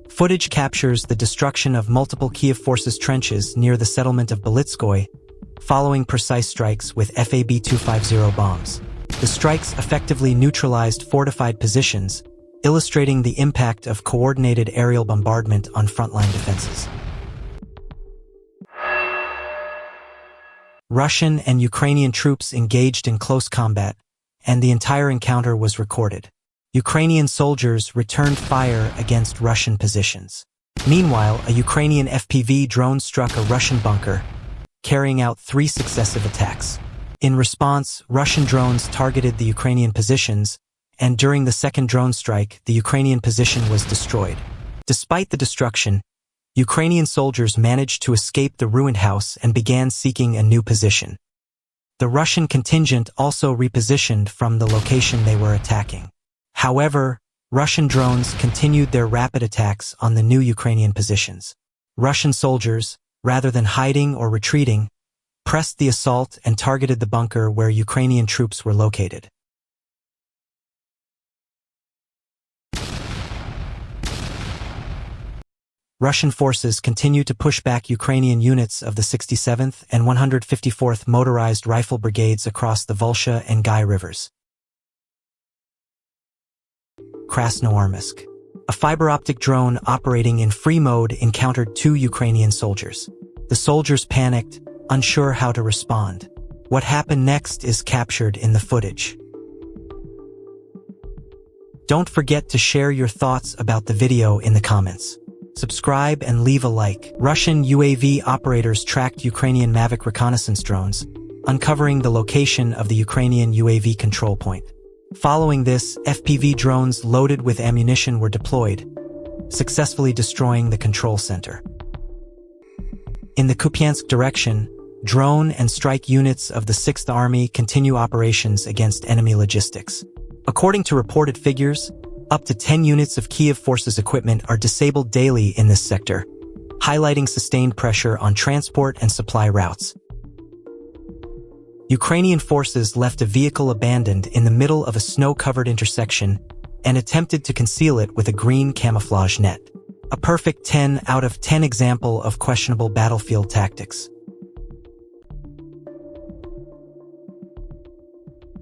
Footage captures the destruction of multiple Kiev forces' trenches near the settlement of Belitskoye, following precise strikes with FAB-250 bombs. The strikes effectively neutralized fortified positions, illustrating the impact of coordinated aerial bombardment on frontline defenses. Russian and Ukrainian troops engaged in close combat, and the entire encounter was recorded. Ukrainian soldiers returned fire against Russian positions. Meanwhile, a Ukrainian FPV drone struck a Russian bunker, carrying out 3 successive attacks. In response, Russian drones targeted the Ukrainian positions, and during the second drone strike, the Ukrainian position was destroyed. Despite the destruction, Ukrainian soldiers managed to escape the ruined house and began seeking a new position. The Russian contingent also repositioned from the location they were attacking. However, Russian drones continued their rapid attacks on the new Ukrainian positions. Russian soldiers, rather than hiding or retreating, pressed the assault and targeted the bunker where Ukrainian troops were located. Russian forces continued to push back Ukrainian units of the 67th and 154th Motorized Rifle Brigades across the Volga and Gai rivers. Krasnoarmysk. A fiber-optic drone operating in free mode encountered 2 Ukrainian soldiers. The soldiers panicked, unsure how to respond. What happened next is captured in the footage. Don't forget to share your thoughts about the video in the comments. Subscribe and leave a like. Russian UAV operators tracked Ukrainian Mavic reconnaissance drones, uncovering the location of the Ukrainian UAV control point. Following this, FPV drones loaded with ammunition were deployed, successfully destroying the control center. In the Kupiansk direction, drone and strike units of the 6th Army continue operations against enemy logistics. According to reported figures, up to 10 units of Kiev forces equipment are disabled daily in this sector, highlighting sustained pressure on transport and supply routes. Ukrainian forces left a vehicle abandoned in the middle of a snow-covered intersection and attempted to conceal it with a green camouflage net. A perfect 10 out of 10 example of questionable battlefield tactics.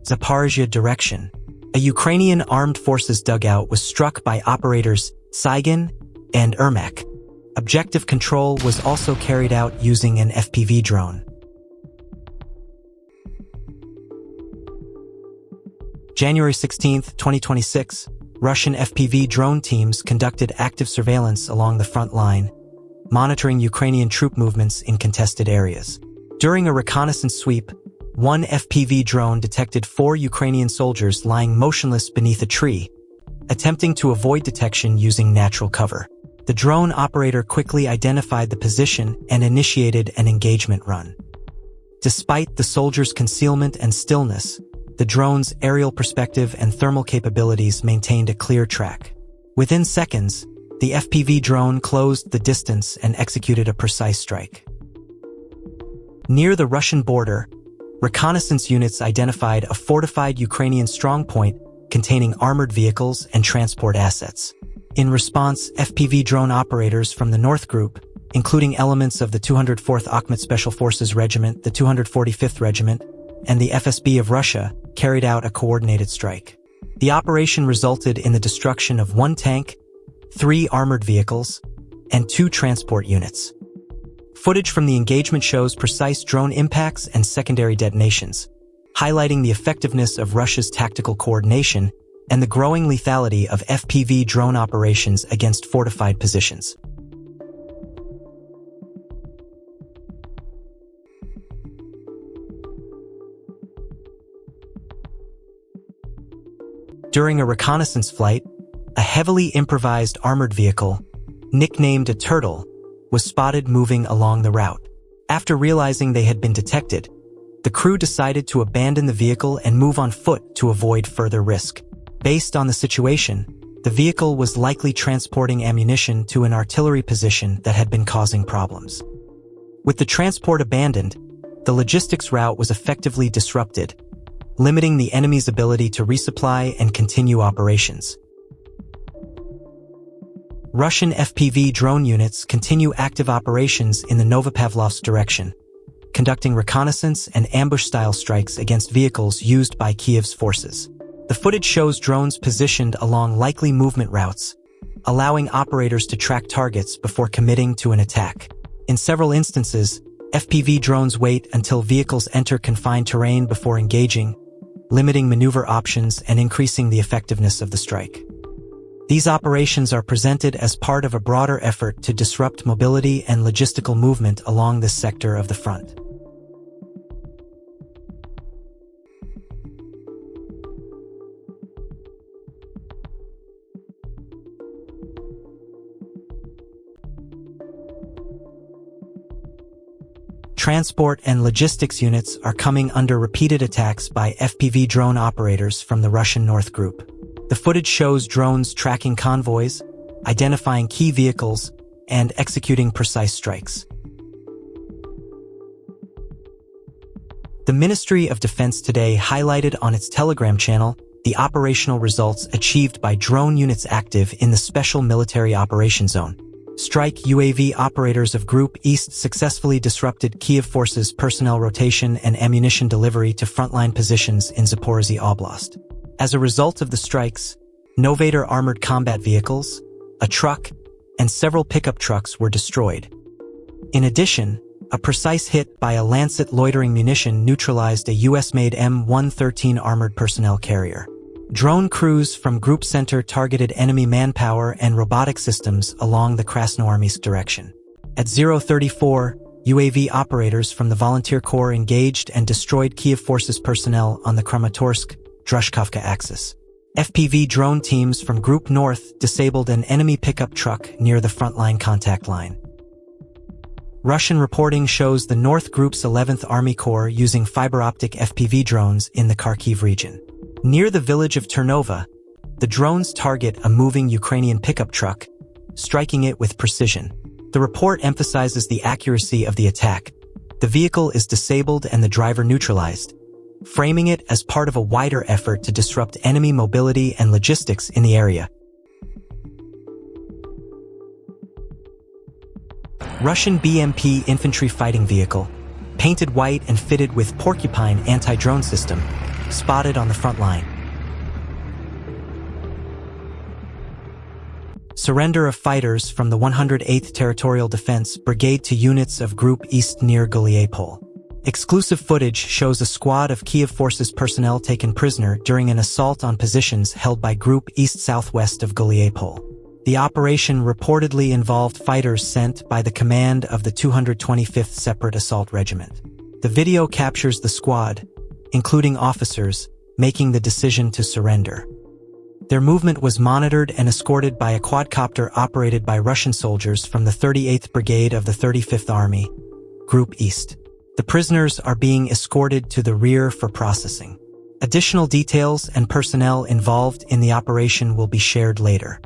Zaporizhzhia direction. A Ukrainian armed forces dugout was struck by operators Saigan and Ermak. Objective control was also carried out using an FPV drone. January 16, 2026, Russian FPV drone teams conducted active surveillance along the front line, monitoring Ukrainian troop movements in contested areas. During a reconnaissance sweep, one FPV drone detected 4 Ukrainian soldiers lying motionless beneath a tree, attempting to avoid detection using natural cover. The drone operator quickly identified the position and initiated an engagement run. Despite the soldiers' concealment and stillness, the drone's aerial perspective and thermal capabilities maintained a clear track. Within seconds, the FPV drone closed the distance and executed a precise strike. Near the Russian border, reconnaissance units identified a fortified Ukrainian strongpoint containing armored vehicles and transport assets. In response, FPV drone operators from the North Group, including elements of the 204th Akhmet Special Forces Regiment, the 245th Regiment, and the FSB of Russia, carried out a coordinated strike. The operation resulted in the destruction of 1 tank, 3 armored vehicles, and 2 transport units. Footage from the engagement shows precise drone impacts and secondary detonations, highlighting the effectiveness of Russia's tactical coordination and the growing lethality of FPV drone operations against fortified positions. During a reconnaissance flight, a heavily improvised armored vehicle, nicknamed a Turtle, was spotted moving along the route. After realizing they had been detected, the crew decided to abandon the vehicle and move on foot to avoid further risk. Based on the situation, the vehicle was likely transporting ammunition to an artillery position that had been causing problems. With the transport abandoned, the logistics route was effectively disrupted, limiting the enemy's ability to resupply and continue operations. Russian FPV drone units continue active operations in the Novopavlovsk direction, conducting reconnaissance and ambush-style strikes against vehicles used by Kiev's forces. The footage shows drones positioned along likely movement routes, allowing operators to track targets before committing to an attack. In several instances, FPV drones wait until vehicles enter confined terrain before engaging, limiting maneuver options and increasing the effectiveness of the strike. These operations are presented as part of a broader effort to disrupt mobility and logistical movement along this sector of the front. Transport and logistics units are coming under repeated attacks by FPV drone operators from the Russian North Group. The footage shows drones tracking convoys, identifying key vehicles, and executing precise strikes. The Ministry of Defense today highlighted on its Telegram channel the operational results achieved by drone units active in the Special Military Operation Zone. Strike UAV operators of Group East successfully disrupted Kiev forces' personnel rotation and ammunition delivery to frontline positions in Zaporizhzhia Oblast. As a result of the strikes, Novator armored combat vehicles, a truck, and several pickup trucks were destroyed. In addition, a precise hit by a Lancet loitering munition neutralized a US-made M113 armored personnel carrier. Drone crews from Group Center targeted enemy manpower and robotic systems along the Krasnoarmysk direction. At 034, UAV operators from the Volunteer Corps engaged and destroyed Kiev forces personnel on the Kramatorsk-Drushkovka axis. FPV drone teams from Group North disabled an enemy pickup truck near the frontline contact line. Russian reporting shows the North Group's 11th Army Corps using fiber-optic FPV drones in the Kharkiv region. Near the village of Ternova, the drones target a moving Ukrainian pickup truck, striking it with precision. The report emphasizes the accuracy of the attack. The vehicle is disabled and the driver neutralized, framing it as part of a wider effort to disrupt enemy mobility and logistics in the area. Russian BMP infantry fighting vehicle, painted white and fitted with Porcupine anti-drone system, spotted on the front line. Surrender of fighters from the 108th Territorial Defense Brigade to units of Group East near Guliapol. Exclusive footage shows a squad of Kiev forces personnel taken prisoner during an assault on positions held by Group East southwest of Guliapol. The operation reportedly involved fighters sent by the command of the 225th Separate Assault Regiment. The video captures the squad, including officers, making the decision to surrender. Their movement was monitored and escorted by a quadcopter operated by Russian soldiers from the 38th Brigade of the 35th Army, Group East. The prisoners are being escorted to the rear for processing. Additional details and personnel involved in the operation will be shared later.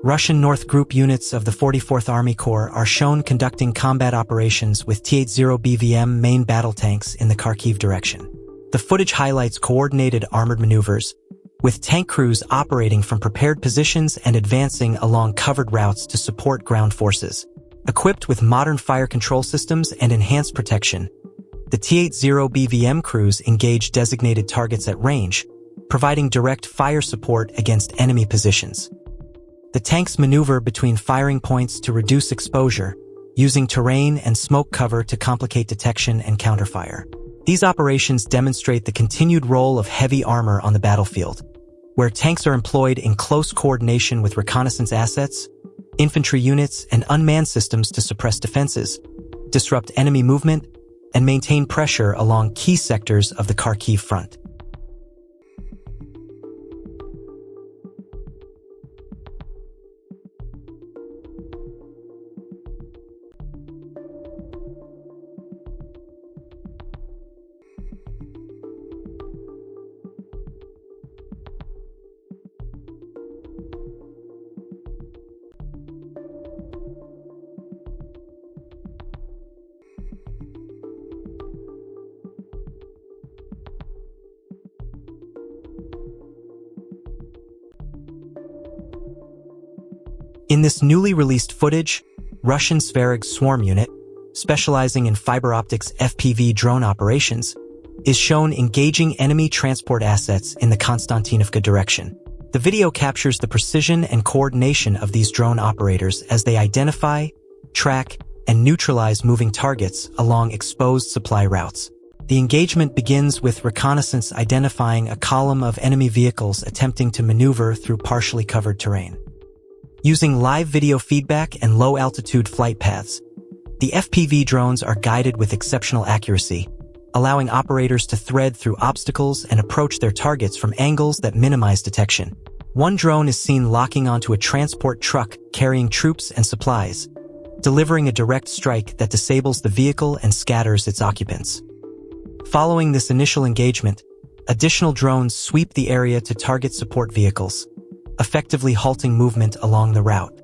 Russian North Group units of the 44th Army Corps are shown conducting combat operations with T-80 BVM main battle tanks in the Kharkiv direction. The footage highlights coordinated armored maneuvers, with tank crews operating from prepared positions and advancing along covered routes to support ground forces. Equipped with modern fire control systems and enhanced protection, the T-80 BVM crews engage designated targets at range, providing direct fire support against enemy positions. The tanks maneuver between firing points to reduce exposure, using terrain and smoke cover to complicate detection and counterfire. These operations demonstrate the continued role of heavy armor on the battlefield, where tanks are employed in close coordination with reconnaissance assets, infantry units, and unmanned systems to suppress defenses, disrupt enemy movement, and maintain pressure along key sectors of the Kharkiv front. In this newly released footage, Russian Svarog Swarm Unit, specializing in fiber optics FPV drone operations, is shown engaging enemy transport assets in the Konstantinovka direction. The video captures the precision and coordination of these drone operators as they identify, track, and neutralize moving targets along exposed supply routes. The engagement begins with reconnaissance identifying a column of enemy vehicles attempting to maneuver through partially covered terrain. Using live video feedback and low-altitude flight paths, the FPV drones are guided with exceptional accuracy, allowing operators to thread through obstacles and approach their targets from angles that minimize detection. One drone is seen locking onto a transport truck carrying troops and supplies, delivering a direct strike that disables the vehicle and scatters its occupants. Following this initial engagement, additional drones sweep the area to target support vehicles, effectively halting movement along the route.